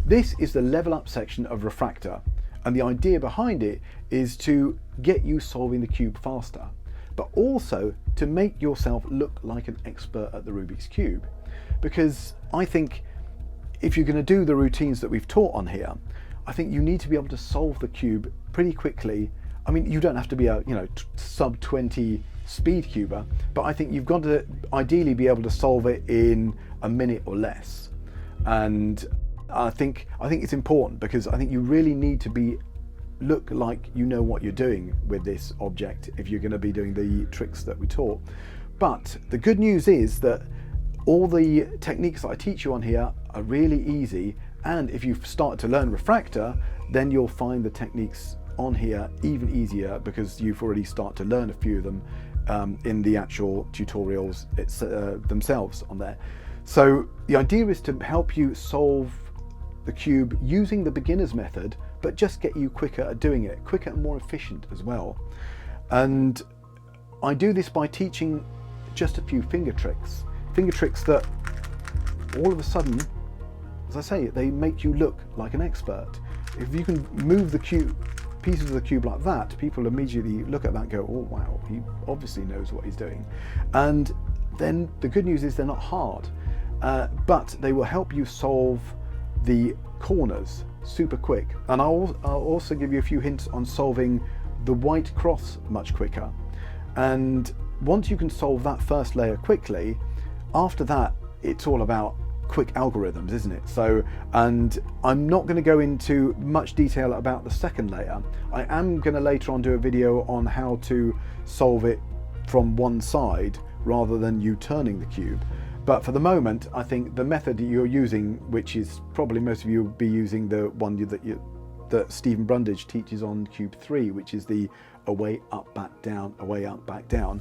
This is the level up section of Refractor, and the idea behind it is to get you solving the cube faster, but also to make yourself look like an expert at the Rubik's Cube. Because I think if you're going to do the routines that we've taught on here, I think you need to be able to solve the cube pretty quickly. I mean, you don't have to be a sub 20 speed cuber, but I think you've got to ideally be able to solve it in a minute or less. And I think it's important, because I think you really need to look like you know what you're doing with this object if you're going to be doing the tricks that we taught. But the good news is that all the techniques that I teach you on here are really easy, and if you've started to learn Refractor, then you'll find the techniques on here even easier, because you've already started to learn a few of them in the actual tutorials themselves on there. So the idea is to help you solve the cube using the beginner's method, but just get you quicker at doing it, quicker and more efficient as well. And I do this by teaching just a few finger tricks that all of a sudden, as I say, they make you look like an expert. If you can move the pieces of the cube like that, people immediately look at that and go, oh wow, he obviously knows what he's doing. And then the good news is they're not hard, but they will help you solve the corners super quick. And I'll also give you a few hints on solving the white cross much quicker. And once you can solve that first layer quickly, after that it's all about quick algorithms, isn't it? So, and I'm not going to go into much detail about the second layer. I am going to later on do a video on how to solve it from one side rather than you turning the cube. But for the moment, I think the method that you're using, which is probably most of you will be using the one that Stephen Brundage teaches on Cube 3, which is the away, up, back, down, away, up, back, down.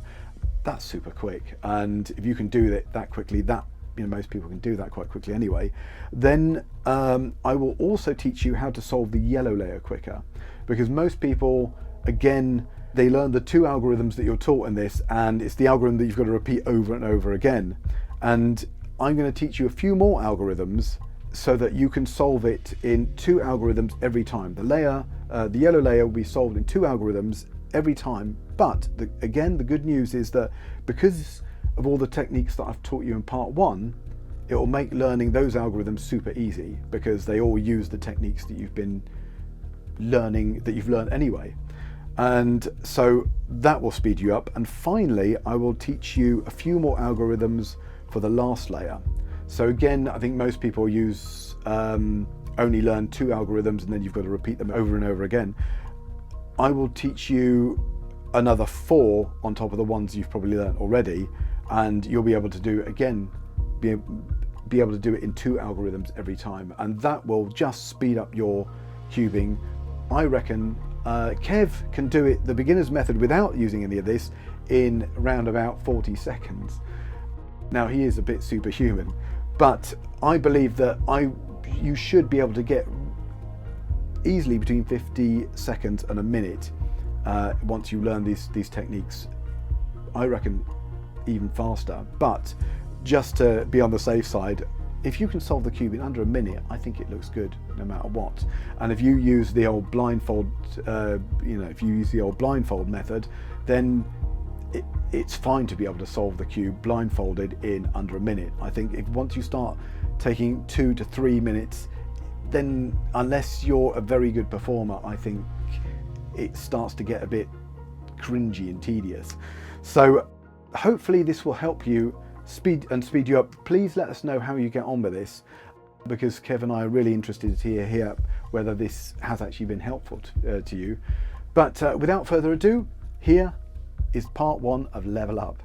That's super quick. And if you can do that quickly, most people can do that quite quickly anyway. Then I will also teach you how to solve the yellow layer quicker, because most people, again, they learn the two algorithms that you're taught in this, and it's the algorithm that you've got to repeat over and over again. And I'm going to teach you a few more algorithms so that you can solve it in two algorithms every time. The yellow layer will be solved in two algorithms every time. But again, the good news is that because of all the techniques that I've taught you in part one, it will make learning those algorithms super easy, because they all use the techniques that you've been learning, that you've learned anyway. And so that will speed you up. And finally, I will teach you a few more algorithms for the last layer. So again, I think most people only learn two algorithms and then you've got to repeat them over and over again. I will teach you another 4 on top of the ones you've probably learned already, and you'll be able to do be able to do it in 2 algorithms every time, and that will just speed up your cubing. I reckon Kev can do it, the beginner's method, without using any of this in around about 40 seconds. Now, he is a bit superhuman, but I believe that you should be able to get easily between 50 seconds and a minute once you learn these techniques. I reckon even faster, but just to be on the safe side, if you can solve the cube in under a minute, I think it looks good no matter what. And if you use the old blindfold, method, then it's fine to be able to solve the cube blindfolded in under a minute. I think once you start taking 2 to 3 minutes, then unless you're a very good performer, I think it starts to get a bit cringy and tedious. So hopefully this will help you speed you up. Please let us know how you get on with this, because Kev and I are really interested to hear whether this has actually been helpful to you. But without further ado, here is part 1 of Level Up.